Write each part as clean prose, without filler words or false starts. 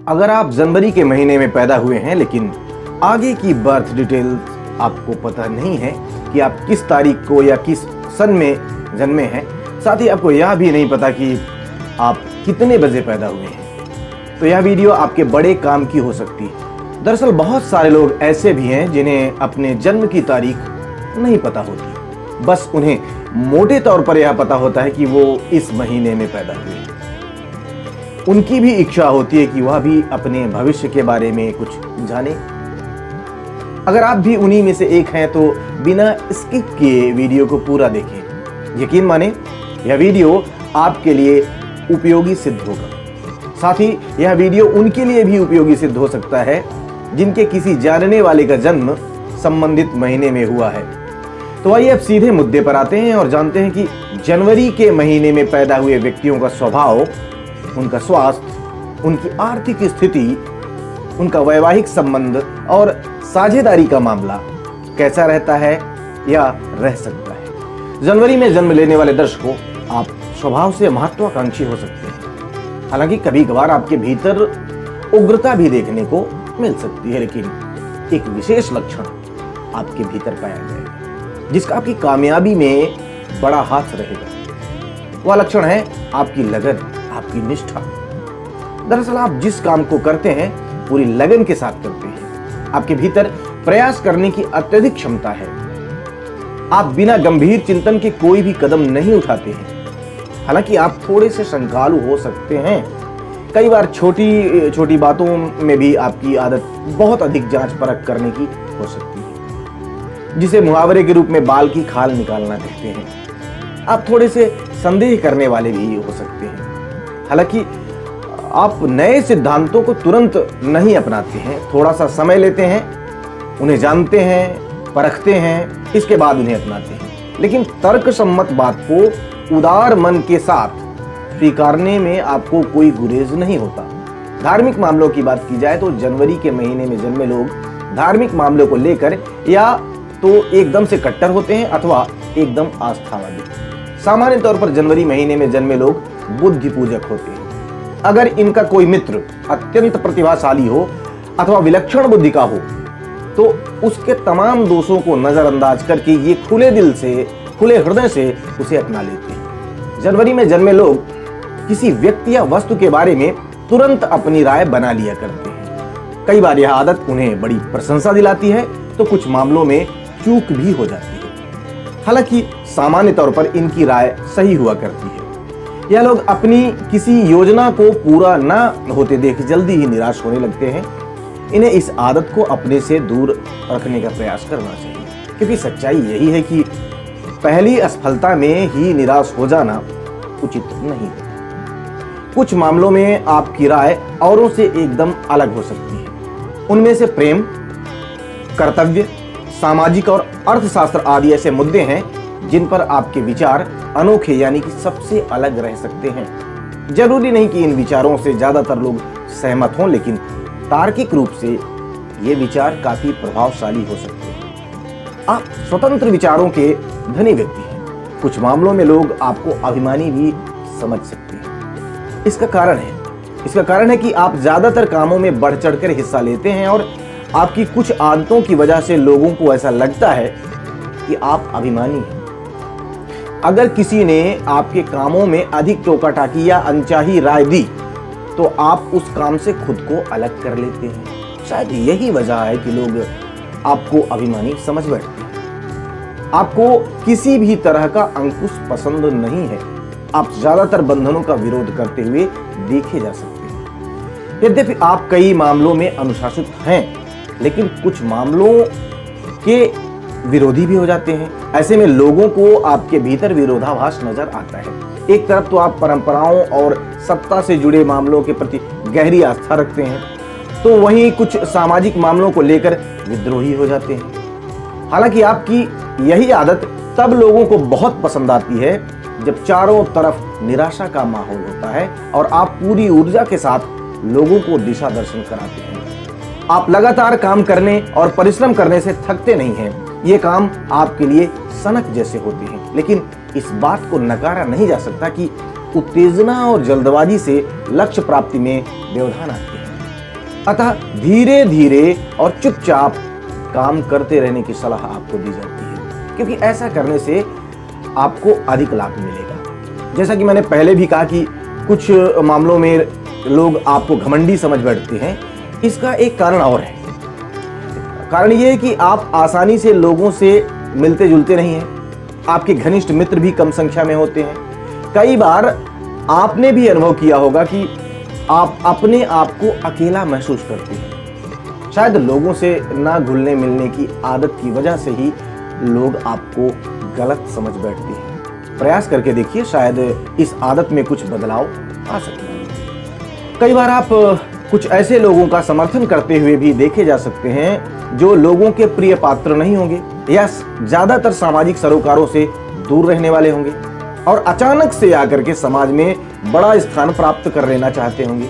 अगर आप जनवरी के महीने में पैदा हुए हैं लेकिन आगे की बर्थ डिटेल्स आपको पता नहीं है कि आप किस तारीख को या किस सन में जन्मे हैं, साथ ही आपको यह भी नहीं पता कि आप कितने बजे पैदा हुए हैं, तो यह वीडियो आपके बड़े काम की हो सकती है। दरअसल बहुत सारे लोग ऐसे भी हैं जिन्हें अपने जन्म की तारीख नहीं पता होती, बस उन्हें मोटे तौर पर यह पता होता है कि वो इस महीने में पैदा हुए हैं। उनकी भी इच्छा होती है कि वह भी अपने भविष्य के बारे में कुछ जाने। अगर आप भी उन्हीं में से एक हैं तो बिना स्किप किए वीडियो को पूरा देखें। यकीन माने यह वीडियो आपके लिए उपयोगी सिद्ध होगा। साथ ही यह वीडियो उनके लिए भी उपयोगी सिद्ध हो सकता है जिनके किसी जानने वाले का जन्म संबंधित महीने में हुआ है। तो आइए अब सीधे मुद्दे पर आते हैं और जानते हैं कि जनवरी के महीने में पैदा हुए व्यक्तियों का स्वभाव, उनका स्वास्थ्य, उनकी आर्थिक स्थिति, उनका वैवाहिक संबंध और साझेदारी का मामला कैसा रहता है या रह सकता है। जनवरी में जन्म लेने वाले दर्शकों, आप स्वभाव से महत्वाकांक्षी हो सकते हैं। हालांकि कभी कभार आपके भीतर उग्रता भी देखने को मिल सकती है, लेकिन एक विशेष लक्षण आपके भीतर पाया जाएगा जिसका आपकी कामयाबी में बड़ा हाथ रहेगा। वह लक्षण है आपकी लगन, आपकी निष्ठा। दरअसल आप जिस काम को करते हैं पूरी लगन के साथ करते हैं। आपके भीतर प्रयास करने की अत्यधिक क्षमता है। आप बिना गंभीर चिंतन के कोई भी कदम नहीं उठाते हैं। हालांकि आप थोड़े से शंकालु हो सकते हैं। कई बार छोटी छोटी बातों में भी आपकी आदत बहुत अधिक जांच परख करने की हो सकती है, जिसे मुहावरे के रूप में बाल की खाल निकालना कहते हैं। आप थोड़े से संदेह करने वाले भी हो सकते हैं। हालांकि आप नए सिद्धांतों को तुरंत नहीं अपनाते हैं, थोड़ा सा समय लेते हैं, उन्हें जानते हैं, परखते हैं, इसके बाद उन्हें अपनाते हैं। लेकिन तर्कसम्मत बात को उदार मन के साथ स्वीकारने में आपको कोई गुरेज नहीं होता। धार्मिक मामलों की बात की जाए तो जनवरी के महीने में जन्मे लोग धार्मिक मामलों को लेकर या तो एकदम से कट्टर होते हैं अथवा एकदम आस्थावादी। सामान्य तौर पर जनवरी महीने में जन्मे लोग बुद्धि पूजक होते हैं। अगर इनका कोई मित्र अत्यंत प्रतिभाशाली हो अथवा विलक्षण बुद्धि का हो तो उसके तमाम दोषों को नजरअंदाज करके ये खुले दिल से, खुले हृदय से उसे अपना लेते हैं। जनवरी में जन्मे लोग किसी व्यक्ति या वस्तु के बारे में तुरंत अपनी राय बना लिया करते हैं। कई बार यह आदत उन्हें बड़ी प्रशंसा दिलाती है तो कुछ मामलों में चूक भी हो जाती है। हालांकि सामान्य तौर पर इनकी राय सही हुआ करती है। यह लोग अपनी किसी योजना को पूरा न होते देख जल्दी ही निराश होने लगते हैं। इन्हें इस आदत को अपने से दूर रखने का प्रयास करना चाहिए, क्योंकि सच्चाई यही है कि पहली असफलता में ही निराश हो जाना उचित नहीं है। कुछ मामलों में आपकी राय औरों से एकदम अलग हो सकती है। उनमें से प्रेम, कर्तव्य, सामाजिक और अर्थशास्त्र आदि ऐसे मुद्दे हैं जिन पर आपके विचार अनोखे यानी कि सबसे अलग रह सकते हैं। जरूरी नहीं कि इन विचारों से ज्यादातर लोग सहमत हों, लेकिन तार्किक रूप से ये विचार काफी प्रभावशाली हो सकते हैं। आप स्वतंत्र विचारों के धनी व्यक्ति हैं। कुछ मामलों में लोग आपको अभिमानी भी समझ सकते हैं। इसका कारण है कि आप ज्यादातर कामों में बढ़ चढ़कर हिस्सा लेते हैं और आपकी कुछ आदतों की वजह से लोगों को ऐसा लगता है कि आप अभिमानी हैं। अगर किसी ने आपके कामों में अधिक टोका टाकी या अनचाही राय दी तो आप उस काम से खुद को अलग कर लेते हैं। शायद यही वजह है कि लोग आपको अभिमानी समझ बैठते हैं। आपको किसी भी तरह का अंकुश पसंद नहीं है। आप ज्यादातर बंधनों का विरोध करते हुए देखे जा सकते हैं। यद्यपि आप कई मामलों में अनुशासित हैं, लेकिन कुछ मामलों के विरोधी भी हो जाते हैं। ऐसे में लोगों को आपके भीतर विरोधाभास नजर आता है। एक तरफ तो आप परंपराओं और सत्ता से जुड़े मामलों के प्रति गहरी आस्था रखते हैं, तो वहीं कुछ सामाजिक मामलों को लेकर विद्रोही हो जाते हैं। हालांकि आपकी यही आदत तब लोगों को बहुत पसंद आती है जब चारों तरफ निराशा का माहौल होता है और आप पूरी ऊर्जा के साथ लोगों को दिशा दर्शन कराते हैं। आप लगातार काम करने और परिश्रम करने से थकते नहीं हैं। ये काम आपके लिए सनक जैसे होते हैं, लेकिन इस बात को नकारा नहीं जा सकता कि उत्तेजना और जल्दबाजी से लक्ष्य प्राप्ति में व्यवधान आते हैं। अतः धीरे धीरे और चुपचाप काम करते रहने की सलाह आपको दी जाती है, क्योंकि ऐसा करने से आपको अधिक लाभ मिलेगा। जैसा कि मैंने पहले भी कहा कि कुछ मामलों में लोग आपको घमंडी समझ बैठते हैं, इसका एक कारण और है। कारण यह है कि आप आसानी से लोगों से मिलते जुलते नहीं हैं, आपके घनिष्ठ मित्र भी कम संख्या में होते हैं। कई बार आपने भी अनुभव किया होगा कि आप अपने आप को अकेला महसूस करते हैं। शायद लोगों से ना घुलने मिलने की आदत की वजह से ही लोग आपको गलत समझ बैठते हैं। प्रयास करके देखिए, शायद इस आदत में कुछ बदलाव आ सके। कई बार आप कुछ ऐसे लोगों का समर्थन करते हुए भी देखे जा सकते हैं जो लोगों के प्रिय पात्र नहीं होंगे या ज्यादातर सामाजिक सरोकारों से दूर रहने वाले होंगे और अचानक से आकर के समाज में बड़ा स्थान प्राप्त कर लेना चाहते होंगे।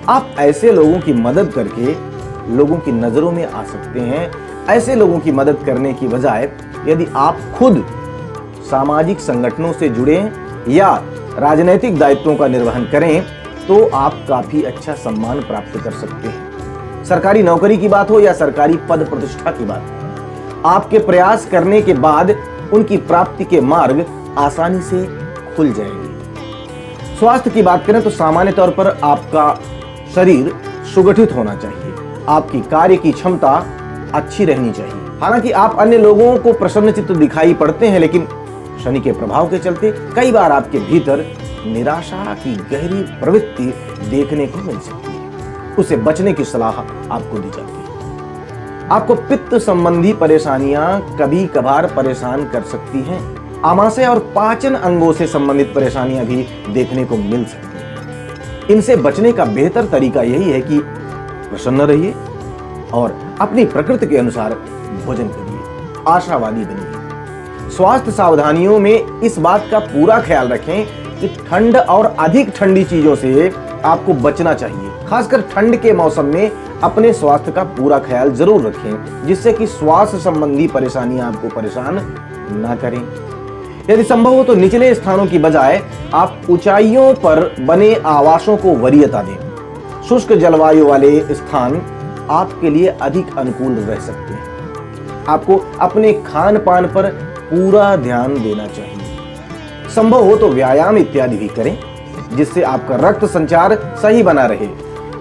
आप ऐसे लोगों की मदद करके लोगों की नजरों में आ सकते हैं। ऐसे लोगों की मदद करने की बजाय यदि आप खुद सामाजिक संगठनों से जुड़े या राजनीतिक दायित्वों का निर्वहन करें तो आप काफी अच्छा सम्मान प्राप्त कर सकते हैं। सरकारी नौकरी की बात हो या सरकारी पद प्रतिष्ठा की बात हो, आपके प्रयास करने के बाद उनकी प्राप्ति के मार्ग आसानी से खुल जाएंगे। स्वास्थ्य की बात करें तो सामान्य तौर पर आपका शरीर सुगठित होना चाहिए, आपकी कार्य की क्षमता अच्छी रहनी चाहिए। हालांकि आप अन्य लोगों को प्रसन्नचित्त दिखाई पड़ते हैं, लेकिन शनि के प्रभाव के चलते कई बार आपके भीतर निराशा की गहरी प्रवृत्ति देखने को मिल सकती है। उसे बचने की सलाह आपको दी जाती है। आपको पित्त संबंधी परेशानियां कभी कभार परेशान कर सकती हैं। आमाशय और पाचन अंगों से संबंधित परेशानियां भी देखने को मिल सकती हैं। इनसे बचने का बेहतर तरीका यही है कि प्रसन्न रहिए और अपनी प्रकृति के अनुसार भोजन करिए, आशावादी बनिए। स्वास्थ्य सावधानियों में इस बात का पूरा ख्याल रखें कि ठंड और अधिक ठंडी चीजों से आपको बचना चाहिए। खासकर ठंड के मौसम में अपने स्वास्थ्य का पूरा ख्याल जरूर रखें, जिससे कि स्वास्थ्य संबंधी परेशानियां आपको परेशान ना करें। यदि संभव हो तो निचले स्थानों की बजाय आप ऊंचाइयों पर बने आवासों को वरीयता दें। शुष्क जलवायु वाले स्थान आपके लिए अधिक अनुकूल रह सकते हैं। आपको अपने खान पान पर पूरा ध्यान देना चाहिए। संभव हो तो व्यायाम इत्यादि भी करें, जिससे आपका रक्त संचार सही बना रहे।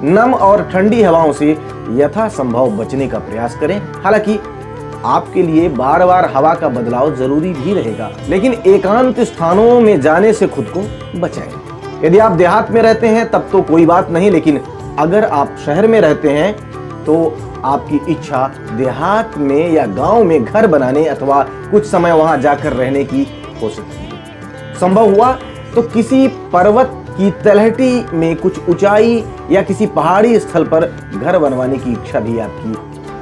नम और ठंडी हवाओं से यथासंभव बचने का प्रयास करें। हालांकि आपके लिए बार बार हवा का बदलाव जरूरी भी रहेगा, लेकिन एकांत स्थानों में जाने से खुद को बचाएं। यदि आप देहात में रहते हैं तब तो कोई बात नहीं, लेकिन अगर आप शहर में रहते हैं तो आपकी इच्छा देहात में या गांव में घर बनाने अथवा कुछ समय वहां जाकर रहने की हो सकती है। संभव हुआ तो किसी पर्वत की तलहटी में कुछ ऊंचाई या किसी पहाड़ी स्थल पर घर बनवाने की इच्छा भी आपकी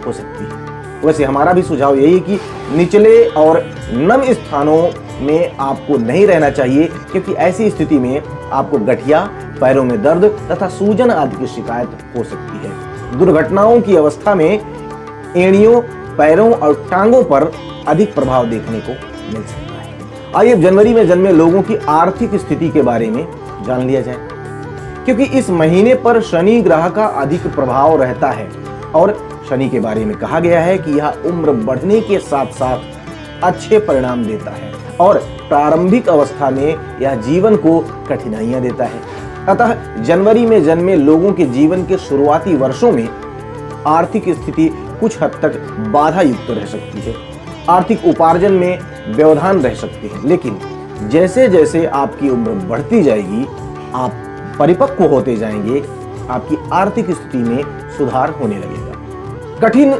हो सकती है। वैसे हमारा भी सुझाव यही है कि निचले और नम स्थानों में आपको नहीं रहना चाहिए, क्योंकि ऐसी स्थिति में आपको गठिया, पैरों में दर्द तथा सूजन आदि की शिकायत हो सकती है। दुर्घटनाओं की अवस्था में एड़ियों, पैरों और टांगों पर अधिक प्रभाव देखने को मिल सकता है। आइए जनवरी में जन्मे लोगों की आर्थिक स्थिति के बारे में जान लिया जाए, क्योंकि इस महीने पर शनि ग्रह का अधिक प्रभाव रहता है और शनि के बारे में कहा गया है कि यह उम्र बढ़ने के साथ साथ अच्छे परिणाम देता है और प्रारंभिक अवस्था में यह जीवन को कठिनाइयां देता है। अतः जनवरी में जन्मे लोगों के जीवन के शुरुआती वर्षों में आर्थिक स्थिति कुछ हद तक बाधा युक्त रह सकती है। आर्थिक उपार्जन में व्यवधान रह सकते हैं, लेकिन जैसे जैसे आपकी उम्र बढ़ती जाएगी, आप परिपक्व होते जाएंगे, आपकी आर्थिक स्थिति में सुधार होने लगेगा। कठिन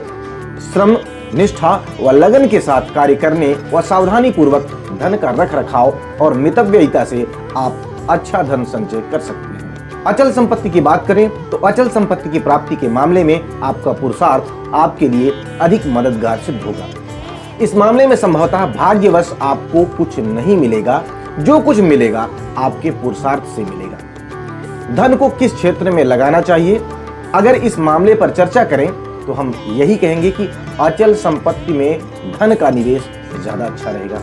श्रम, निष्ठा व लगन के साथ कार्य करने व सावधानी पूर्वक धन का रख रखाव और मितव्ययिता से आप अच्छा धन संचय कर सकते हैं। अचल संपत्ति की बात करें तो अचल संपत्ति की प्राप्ति के मामले में आपका पुरुषार्थ आपके लिए अधिक मददगार सिद्ध होगा। इस मामले में संभवतः भाग्यवश आपको कुछ नहीं मिलेगा, जो कुछ मिलेगा आपके पुरुषार्थ से मिलेगा। धन को किस क्षेत्र में लगाना चाहिए, अगर इस मामले पर चर्चा करें तो हम यही कहेंगे कि अचल संपत्ति में धन का निवेश ज्यादा अच्छा रहेगा।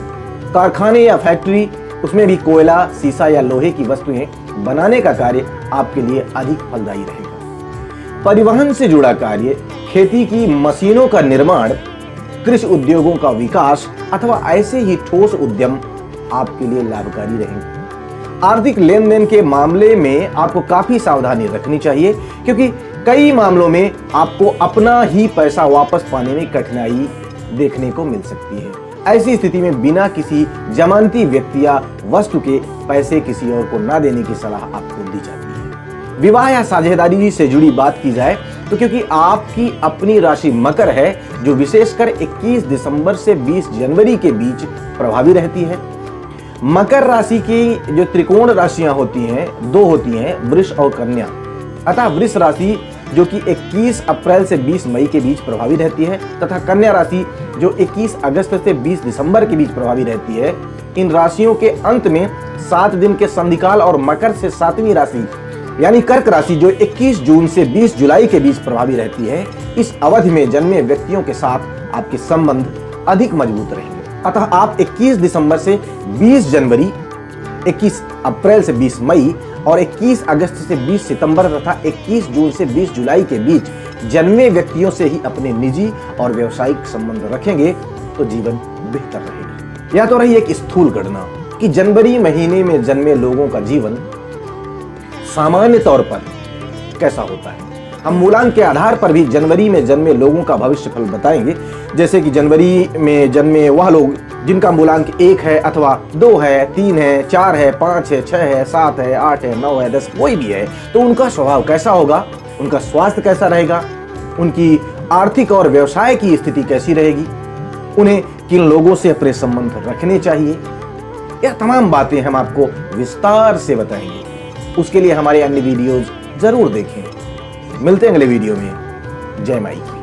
कारखाने या फैक्ट्री, उसमें भी कोयला, शीशा या लोहे की वस्तुएं बनाने का कार्य आपके लिए अधिक फलदायी रहेगा। परिवहन से जुड़ा कार्य, खेती की मशीनों का निर्माण, कृषि उद्योगों का विकास अथवा ऐसे ही ठोस उद्यम आपके लिए लाभकारी रहेंगे। आर्थिक लेन देन के मामले में आपको काफी सावधानी रखनी चाहिए, क्योंकि कई मामलों में आपको अपना ही पैसा वापस पाने में कठिनाई देखने को मिल सकती है। ऐसी स्थिति में बिना किसी जमानती व्यक्ति या वस्तु के पैसे किसी और को ना देने की सलाह आपको दी जाती है। विवाह या साझेदारी से जुड़ी बात की जाए तो क्योंकि आपकी अपनी राशि मकर है, जो विशेषकर 21 दिसंबर से 20 जनवरी के बीच प्रभावी रहती है। मकर राशि की जो त्रिकोण राशियां होती हैं, दो होती हैं, वृष और कन्या। अतः वृष राशि जो कि 21 अप्रैल से 20 मई के बीच प्रभावी रहती है तथा कन्या राशि जो 21 अगस्त से 20 दिसंबर के बीच प्रभावी रहती है। इन राशियों के अंत में 7 दिन के संधिकाल और मकर से 7वीं राशि यानी कर्क राशि जो 21 जून से 20 जुलाई के बीच प्रभावी रहती है। इस अवधि में जन्मे व्यक्तियों के साथ आपके संबंध अधिक मजबूत रहेंगे। अतः आप 21 दिसंबर से 20 जनवरी, 21 अप्रैल से 20 मई और 21 अगस्त से 20 सितंबर तथा 21 जून से 20 जुलाई के बीच जन्मे व्यक्तियों से ही अपने निजी और व्यवसायिक संबंध रखेंगे तो जीवन बेहतर रहेगा। यह तो रही एक स्थूल गणना कि जनवरी महीने में जन्मे लोगों का जीवन सामान्य तौर पर कैसा होता है। हम मूलांक के आधार पर भी जनवरी में जन्मे लोगों का भविष्य फल बताएंगे। जैसे कि जनवरी में जन्मे वह लोग जिनका मूलांक 1 है अथवा 2 है, 3 है, 4 है, 5 है, 6 है, 7 है, 8 है, 9 है, 10 कोई भी है, तो उनका स्वभाव कैसा होगा, उनका स्वास्थ्य कैसा रहेगा, उनकी आर्थिक और व्यवसाय की स्थिति कैसी रहेगी, उन्हें किन लोगों से अपने संबंध रखने चाहिए, यह तमाम बातें हम आपको विस्तार से बताएंगे। उसके लिए हमारे अन्य वीडियोज जरूर देखें। मिलते हैं अगले वीडियो में। जय माई की।